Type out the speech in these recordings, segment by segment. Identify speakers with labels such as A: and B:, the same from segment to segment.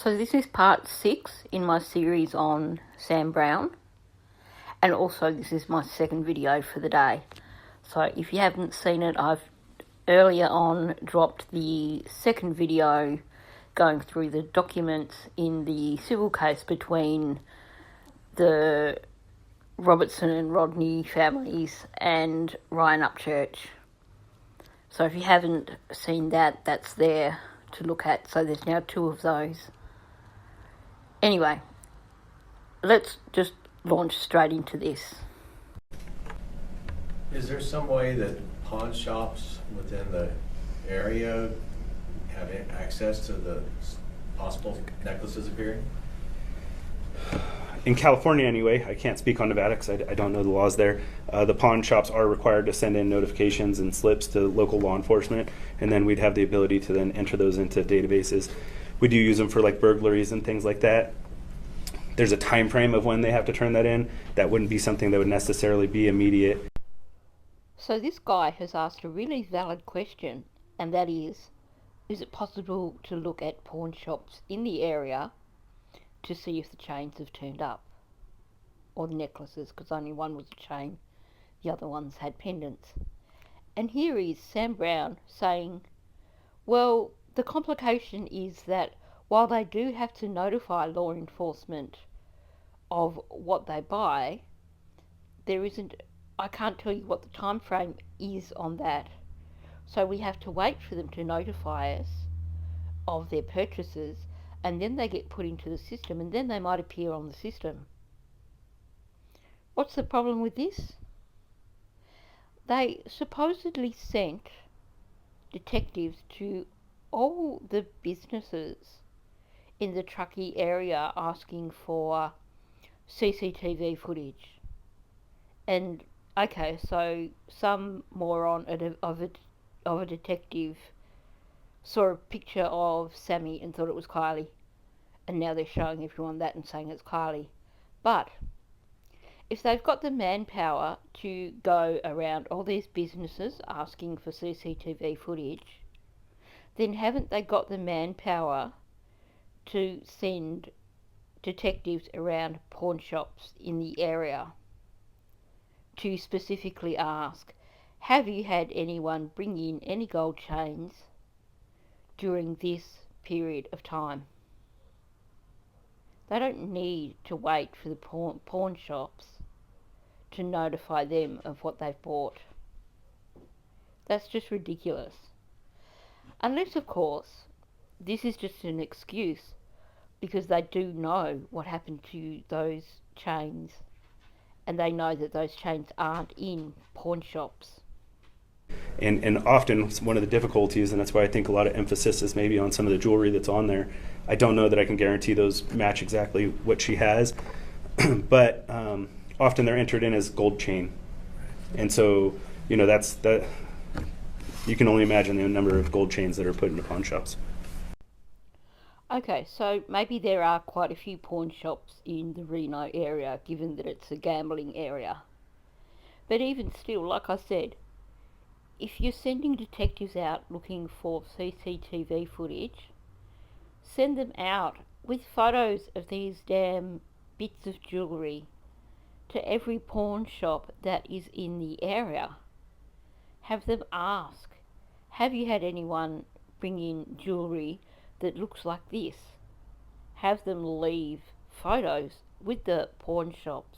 A: So this is part 6 in my series on Sam Brown, and also this is my second video for the day. So if you haven't seen it, I've earlier on dropped the second video going through the documents in the civil case between the Robertson and Rodni families and Ryan Upchurch. So if you haven't seen that, that's there to look at. So there's now 2 of those. Anyway, let's just launch straight into this.
B: Is there some way that pawn shops within the area have access to the possible necklaces appearing?
C: In California anyway, I can't speak on Nevada because I don't know the laws there. The pawn shops are required to send in notifications and slips to local law enforcement, and then we'd have the ability to then enter those into databases. We do use them for like burglaries and things like that. There's a time frame of when they have to turn that in. That wouldn't be something that would necessarily be immediate.
A: So this guy has asked a really valid question, and that is it possible to look at pawn shops in the area to see if the chains have turned up, or the necklaces, because only one was a chain, the other ones had pendants. And here is Sam Brown saying, well, the complication is that while they do have to notify law enforcement of what they buy, I can't tell you what the time frame is on that. So we have to wait for them to notify us of their purchases, and then they get put into the system, and then they might appear on the system. What's the problem with this? They supposedly sent detectives to all the businesses in the Truckee area asking for CCTV footage. And okay, so some moron of a detective saw a picture of Sammy and thought it was Kiely, and now they're showing everyone that and saying it's Kiely. But if they've got the manpower to go around all these businesses asking for CCTV footage, then haven't they got the manpower to send detectives around pawn shops in the area to specifically ask, have you had anyone bring in any gold chains during this period of time? They don't need to wait for the pawn shops to notify them of what they've bought. That's just ridiculous. Unless, of course, this is just an excuse because they do know what happened to those chains, and they know that those chains aren't in pawn shops.
C: And often one of the difficulties, and that's why I think a lot of emphasis is maybe on some of the jewelry that's on there. I don't know that I can guarantee those match exactly what she has, but often they're entered in as gold chain. And so, that you can only imagine the number of gold chains that are put into pawn shops.
A: Okay, so maybe there are quite a few pawn shops in the Reno area, given that it's a gambling area. But even still, like I said, if you're sending detectives out looking for CCTV footage, send them out with photos of these damn bits of jewellery to every pawn shop that is in the area. Have them ask, have you had anyone bring in jewellery that looks like this? Have them leave photos with the pawn shops,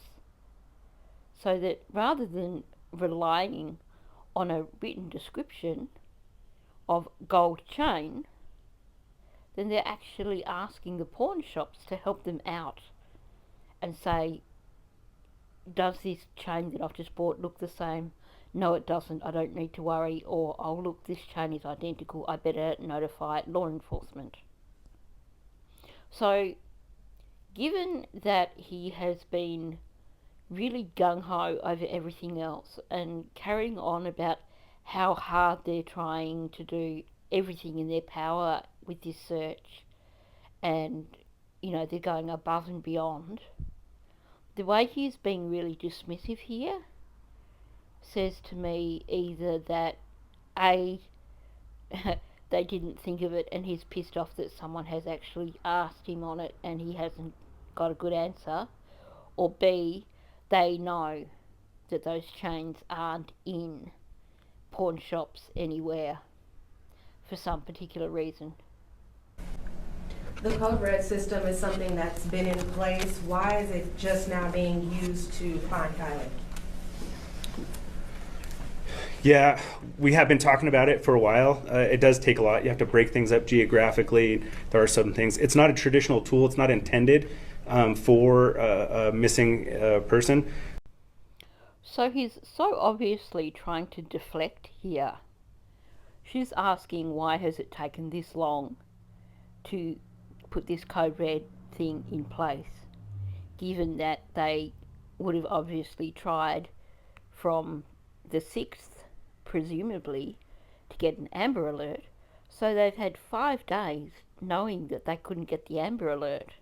A: so that rather than relying on a written description of gold chain, then they're actually asking the pawn shops to help them out and say, does this chain that I've just bought look the same? No, it doesn't. I don't need to worry. Or, oh, look, this chain is identical. I better notify law enforcement. So, given that he has been really gung-ho over everything else and carrying on about how hard they're trying to do everything in their power with this search, and, they're going above and beyond, the way he's being really dismissive here says to me either that A, they didn't think of it, and he's pissed off that someone has actually asked him on it and he hasn't got a good answer, or B, they know that those chains aren't in pawn shops anywhere for some particular reason.
D: The code red system is something that's been in place. Why is it just now being used to find Kiely?
C: Yeah, we have been talking about it for a while. It does take a lot. You have to break things up geographically. There are some things. It's not a traditional tool. It's not intended for a missing person.
A: So he's so obviously trying to deflect here. She's asking, why has it taken this long to put this code red thing in place, given that they would have obviously tried from the 6th, presumably, to get an Amber Alert. So they've had 5 days knowing that they couldn't get the Amber Alert.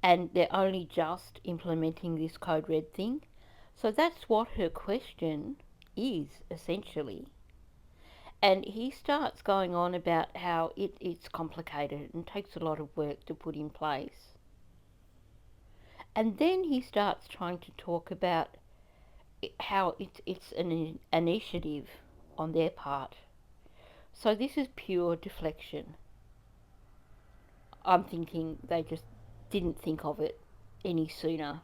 A: And they're only just implementing this code red thing. So that's what her question is, essentially. And he starts going on about how it's complicated and takes a lot of work to put in place. And then he starts trying to talk about how it's an initiative on their part. So this is pure deflection. I'm thinking they just didn't think of it any sooner.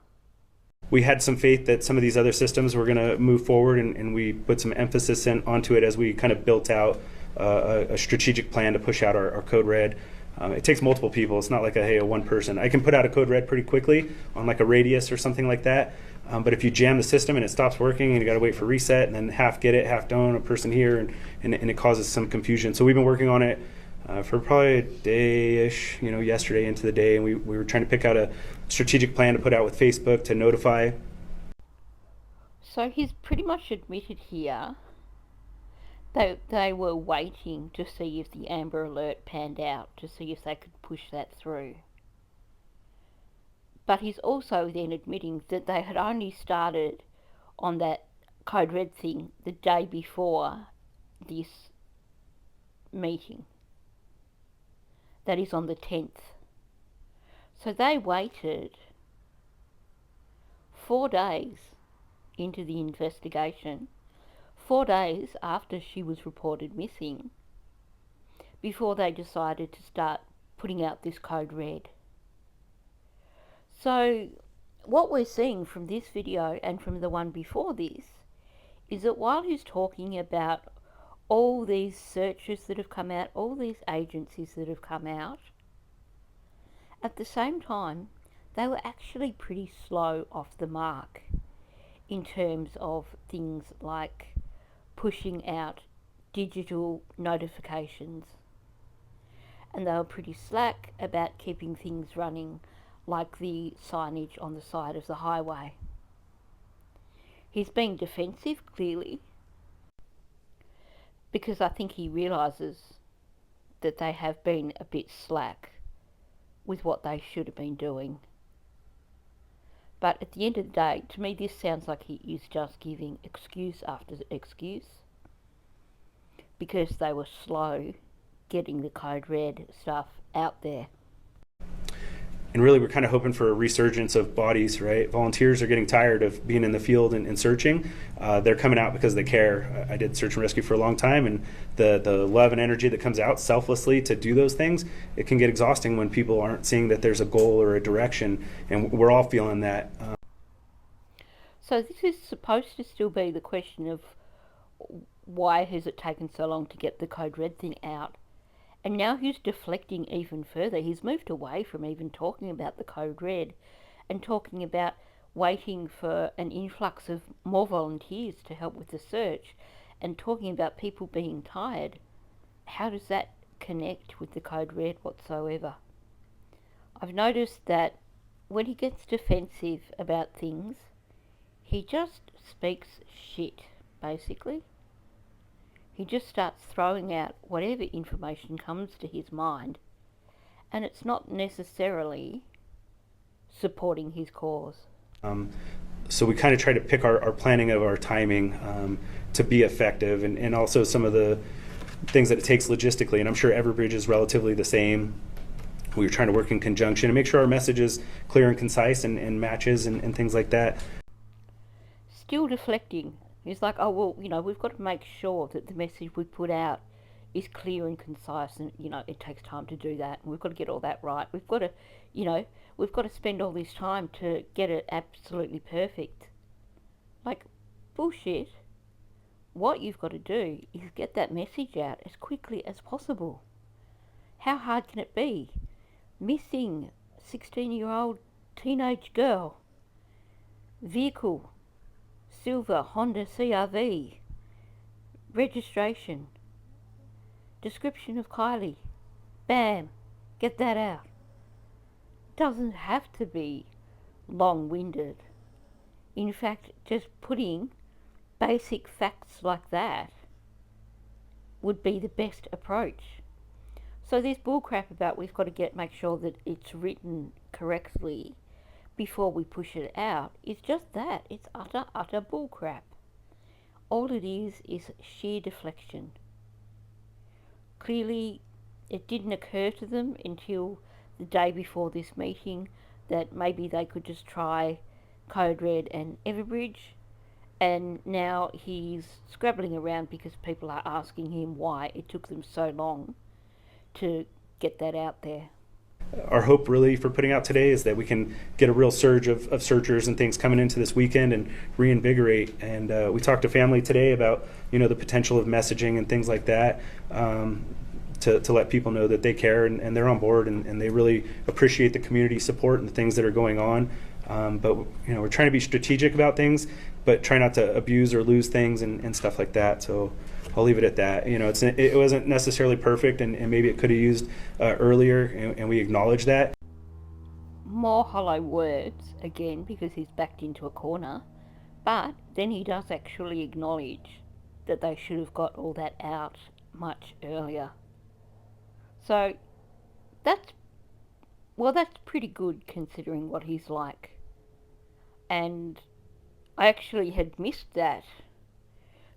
C: We had some faith that some of these other systems were going to move forward, and we put some emphasis onto it as we kind of built out a strategic plan to push out our code red. It takes multiple people. It's not like a one person. I can put out a code red pretty quickly on like a radius or something like that. But if you jam the system and it stops working and you got to wait for reset, and then half get it, half don't, a person here, and it causes some confusion. So we've been working on it for probably a day-ish, yesterday into the day, and we were trying to pick out a strategic plan to put out with Facebook to notify.
A: So he's pretty much admitted here that they were waiting to see if the Amber Alert panned out, to see if they could push that through. But he's also then admitting that they had only started on that code red thing the day before this meeting. That is on the 10th. So they waited 4 days into the investigation, 4 days after she was reported missing, before they decided to start putting out this code red. So what we're seeing from this video and from the one before this is that while he's talking about all these searches that have come out, all these agencies that have come out, at the same time, they were actually pretty slow off the mark in terms of things like pushing out digital notifications. And they were pretty slack about keeping things running, like the signage on the side of the highway. He's being defensive, clearly, because I think he realises that they have been a bit slack with what they should have been doing. But at the end of the day, to me this sounds like he is just giving excuse after excuse, because they were slow getting the code red stuff out there.
C: And really, we're kind of hoping for a resurgence of bodies, right? Volunteers are getting tired of being in the field and searching. They're coming out because they care. I did search and rescue for a long time, and the love and energy that comes out selflessly to do those things, it can get exhausting when people aren't seeing that there's a goal or a direction, and we're all feeling that.
A: So this is supposed to still be the question of why has it taken so long to get the code red thing out? And now he's deflecting even further. He's moved away from even talking about the code red and talking about waiting for an influx of more volunteers to help with the search, and talking about people being tired. How does that connect with the code red whatsoever? I've noticed that when he gets defensive about things, he just speaks shit, basically. He just starts throwing out whatever information comes to his mind, and it's not necessarily supporting his cause.
C: So we kind of try to pick our planning of our timing to be effective, and also some of the things that it takes logistically, and I'm sure Everbridge is relatively the same. We're trying to work in conjunction and make sure our message is clear and concise and matches and things like that.
A: Still deflecting. It's like, oh, well, we've got to make sure that the message we put out is clear and concise, and, it takes time to do that. And we've got to get all that right. We've got to spend all this time to get it absolutely perfect. Like, bullshit. What you've got to do is get that message out as quickly as possible. How hard can it be? Missing 16-year-old teenage girl. Vehicle, silver Honda CRV. Registration. Description of Kiely. Bam, get that out. Doesn't have to be long-winded. In fact, just putting basic facts like that would be the best approach. So this bullcrap about we've got to make sure that it's written correctly before we push it out is just that. It's utter bullcrap. All it is sheer deflection. Clearly, it didn't occur to them until the day before this meeting that maybe they could just try Code Red and Everbridge, and now he's scrabbling around because people are asking him why it took them so long to get that out there.
C: Our hope really for putting out today is that we can get a real surge of searchers and things coming into this weekend and reinvigorate. And we talked to family today about the potential of messaging and things like that, to let people know that they care and they're on board and they really appreciate the community support and the things that are going on. But we're trying to be strategic about things, but try not to abuse or lose things and stuff like that. So I'll leave it at that. It wasn't necessarily perfect, and maybe it could have used earlier, and we acknowledge that.
A: More hollow words, again, because he's backed into a corner, but then he does actually acknowledge that they should have got all that out much earlier. So that's pretty good considering what he's like. And I actually had missed that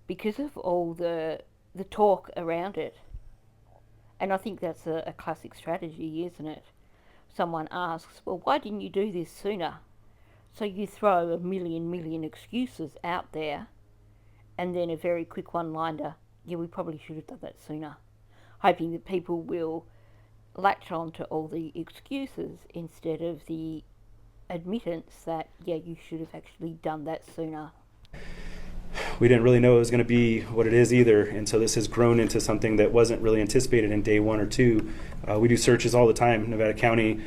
A: because of all the talk around it. And I think that's a classic strategy, isn't it? Someone asks, well, why didn't you do this sooner? So you throw a million excuses out there, and then a very quick one-liner, yeah, we probably should have done that sooner, hoping that people will latch on to all the excuses instead of the admittance that, yeah, you should have actually done that sooner.
C: We didn't really know it was going to be what it is either, and so this has grown into something that wasn't really anticipated in day 1 or 2. We do searches all the time. Nevada County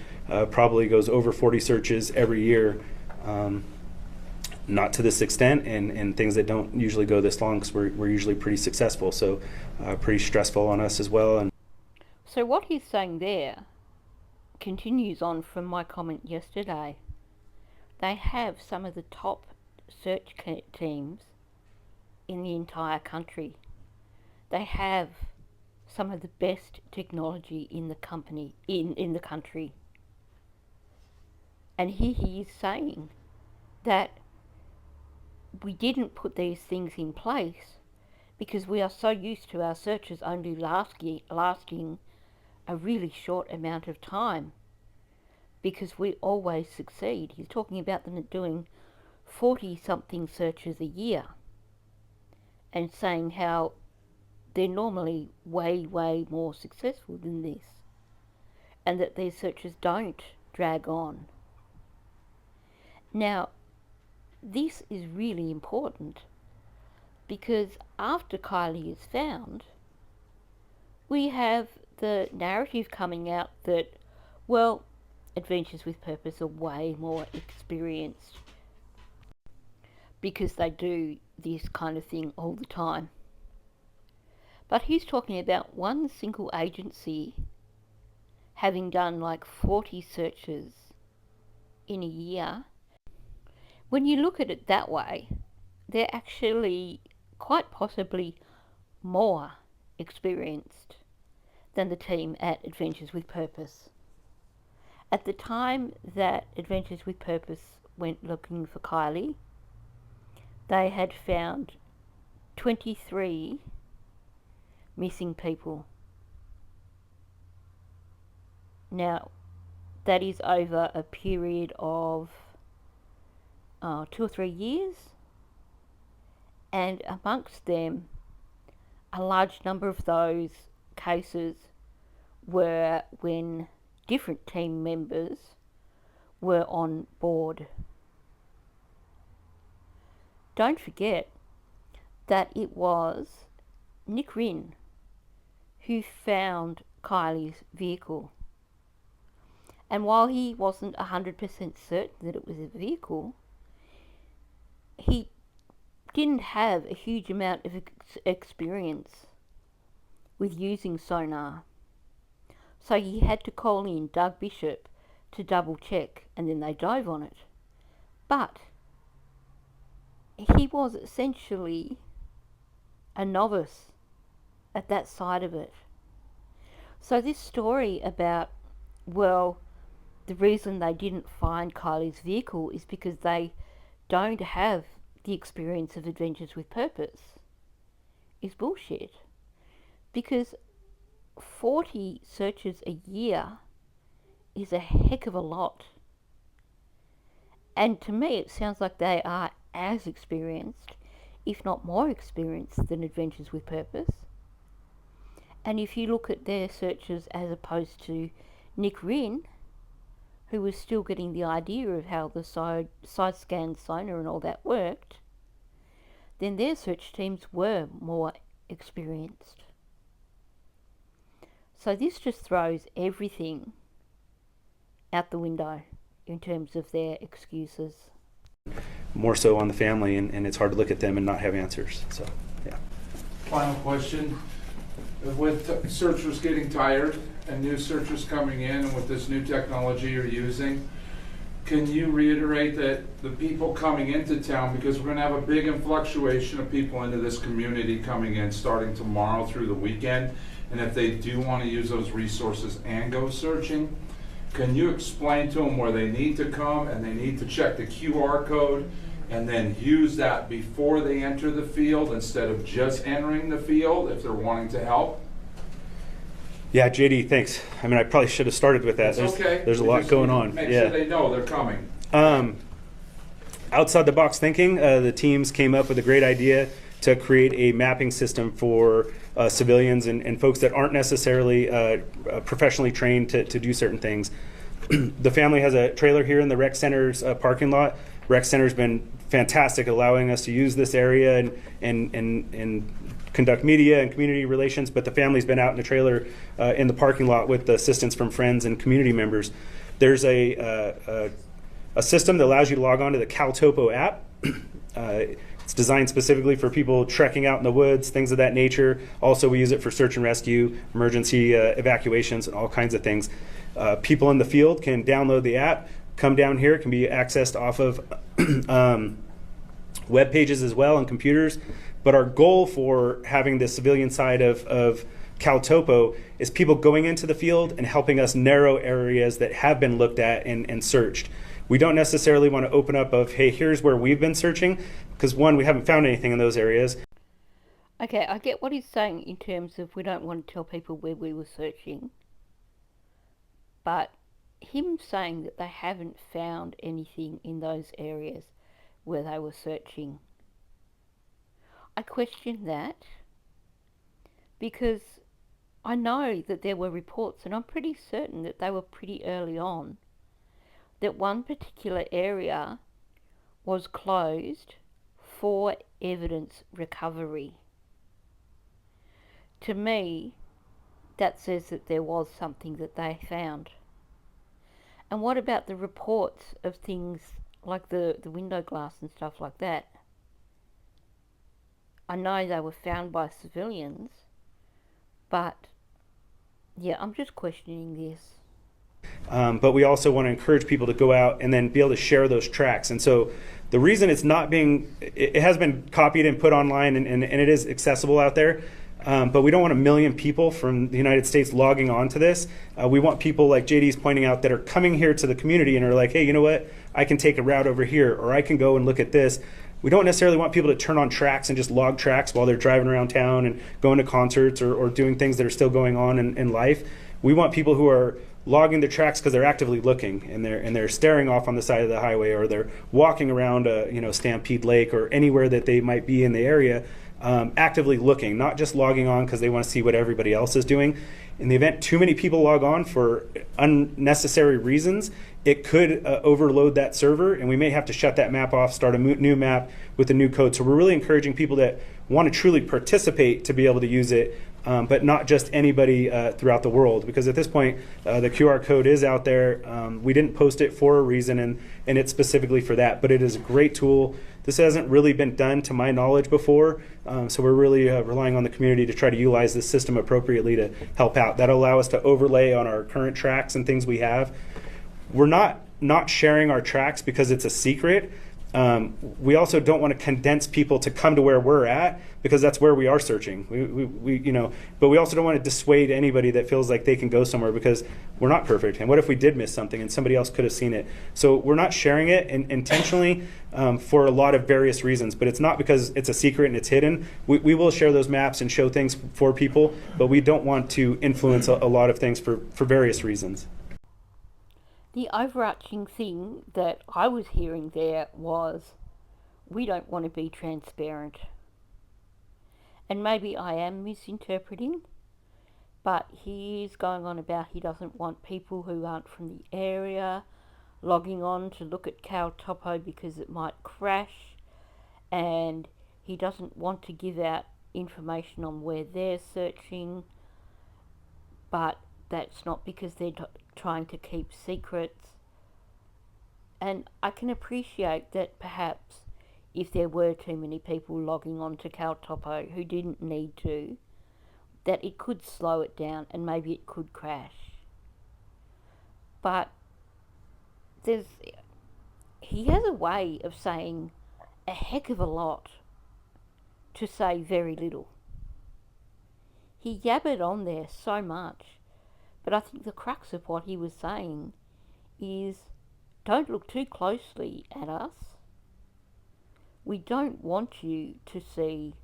C: probably goes over 40 searches every year, not to this extent, and things that don't usually go this long because we're usually pretty successful, so pretty stressful on us as well. And
A: so what he's saying there continues on from my comment yesterday. They have some of the top search teams in the entire country. They have some of the best technology in the company in the country. And here he is saying that we didn't put these things in place because we are so used to our searches only lasting a really short amount of time because we always succeed. He's talking about them doing 40-something searches a year and saying how they're normally way more successful than this and that their searches don't drag on. Now, this is really important because after Kiely is found, we have the narrative coming out that, well, Adventures with Purpose are way more experienced because they do this kind of thing all the time. But he's talking about one single agency having done like 40 searches in a year. When you look at it that way, they're actually quite possibly more experienced than the team at Adventures with Purpose. At the time that Adventures with Purpose went looking for Kiely, they had found 23 missing people. Now, that is over a period of 2 or 3 years, and amongst them, a large number of those cases were when different team members were on board. Don't forget that it was Nick Rinn who found Kiely's vehicle. And while he wasn't 100% certain that it was a vehicle, he didn't have a huge amount of experience with using sonar. So he had to call in Doug Bishop to double check, and then they drove on it. But he was essentially a novice at that side of it. So this story about, well, the reason they didn't find Kiely's vehicle is because they don't have the experience of Adventures with Purpose is bullshit. Because 40 searches a year is a heck of a lot. And to me, it sounds like they are as experienced, if not more experienced, than Adventures with Purpose. And if you look at their searches as opposed to Nick Rinn, who was still getting the idea of how the side scan sonar and all that worked, then their search teams were more experienced. So this just throws everything out the window in terms of their excuses.
C: More so on the family, and it's hard to look at them and not have answers. So, yeah.
E: Final question. With searchers getting tired and new searchers coming in, and with this new technology you're using, can you reiterate that the people coming into town, because we're going to have a big influctuation of people into this community coming in starting tomorrow through the weekend, and if they do want to use those resources and go searching, can you explain to them where they need to come and they need to check the QR code and then use that before they enter the field instead of just entering the field if they're wanting to help?
C: Yeah, JD, thanks. I mean, I probably should have started with that.
E: It's okay.
C: There's a lot going on.
E: Make
C: yeah.
E: sure they know they're coming.
C: Outside the box thinking, the teams came up with a great idea to create a mapping system for civilians and folks that aren't necessarily professionally trained to do certain things. The family has a trailer here in the rec center's parking lot. Rec center's been fantastic, allowing us to use this area and conduct media and community relations, but the family's been out in the trailer in the parking lot with the assistance from friends and community members. There's a system that allows you to log on to the CalTopo app. It's designed specifically for people trekking out in the woods, things of that nature. Also, we use it for search and rescue, emergency evacuations, and all kinds of things. People in the field can download the app, come down here. It can be accessed off of web pages as well on computers. But our goal for having the civilian side of CalTopo is people going into the field and helping us narrow areas that have been looked at and searched. We don't necessarily want to open up of, hey, here's where we've been searching, because one, we haven't found anything in those areas.
A: Okay, I get what he's saying in terms of we don't want to tell people where we were searching. But him saying that they haven't found anything in those areas where they were searching, I question that, because I know that there were reports, and I'm pretty certain that they were pretty early on, that one particular area was closed for evidence recovery. To me, that says that there was something that they found. And what about the reports of things like the window glass and stuff like that? I know they were found by civilians, but yeah, I'm just questioning this.
C: But we also want to encourage people to go out and then be able to share those tracks. And so the reason it's not being, it has been copied and put online and it is accessible out there. but we don't want 1 million people from the United States logging on to this. We want people like JD's pointing out that are coming here to the community and are like, hey, you know what? I can take a route over here, or I can go and look at this. We don't necessarily want people to turn on tracks and just log tracks while they're driving around town and going to concerts or doing things that are still going on in life. We want people who are logging their tracks because they're actively looking and they're staring off on the side of the highway, or they're walking around Stampede Lake or anywhere that they might be in the area, actively looking, not just logging on because they want to see what everybody else is doing. In the event too many people log on for unnecessary reasons, it could overload that server, and we may have to shut that map off, start a new map with a new code. So we're really encouraging people that want to truly participate to be able to use it, but not just anybody throughout the world, because at this point the QR code is out there. We didn't post it for a reason, and it's specifically for that, but it is a great tool. This hasn't really been done to my knowledge before, so we're really relying on the community to try to utilize this system appropriately to help out. That'll allow us to overlay on our current tracks and things we have. We're not sharing our tracks because it's a secret. We also don't want to condense people to come to where we're at, because that's where we are searching. But we also don't want to dissuade anybody that feels like they can go somewhere, because we're not perfect. And what if we did miss something and somebody else could have seen it? So we're not sharing it intentionally for a lot of various reasons, but it's not because it's a secret and it's hidden. We will share those maps and show things for people, but we don't want to influence a lot of things for various reasons.
A: The overarching thing that I was hearing there was, we don't want to be transparent. And maybe I am misinterpreting, but he is going on about he doesn't want people who aren't from the area logging on to look at Cal Topo because it might crash, and he doesn't want to give out information on where they're searching, but that's not because they're trying to keep secrets. And I can appreciate that perhaps if there were too many people logging on to Cal Topo who didn't need to, that it could slow it down and maybe it could crash. But he has a way of saying a heck of a lot to say very little. He yabbered on there so much, but I think the crux of what he was saying is, don't look too closely at us. We don't want you to see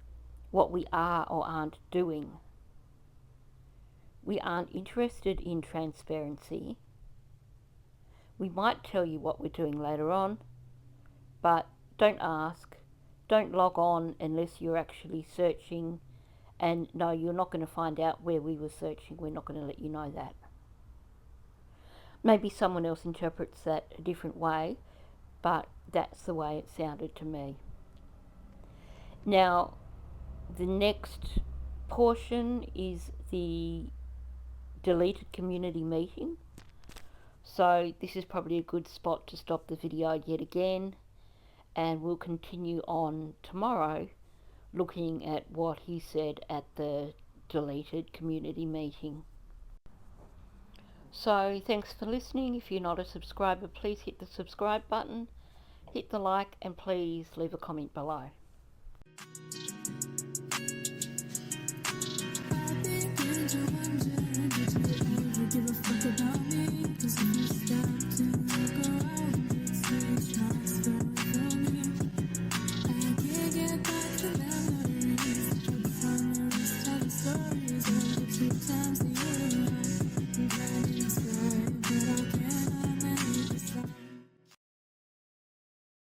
A: what we are or aren't doing. We aren't interested in transparency. We might tell you what we're doing later on, but don't ask. Don't log on unless you're actually searching. And no, you're not going to find out where we were searching. We're not going to let you know that. Maybe someone else interprets that a different way, but that's the way it sounded to me. Now, the next portion is the deleted community meeting. So this is probably a good spot to stop the video yet again, and we'll continue on tomorrow looking at what he said at the deleted community meeting. So thanks for listening. If you're not a subscriber, please hit the subscribe button, hit the like, and please leave a comment below.
F: Give a fuck about me, 'cause if you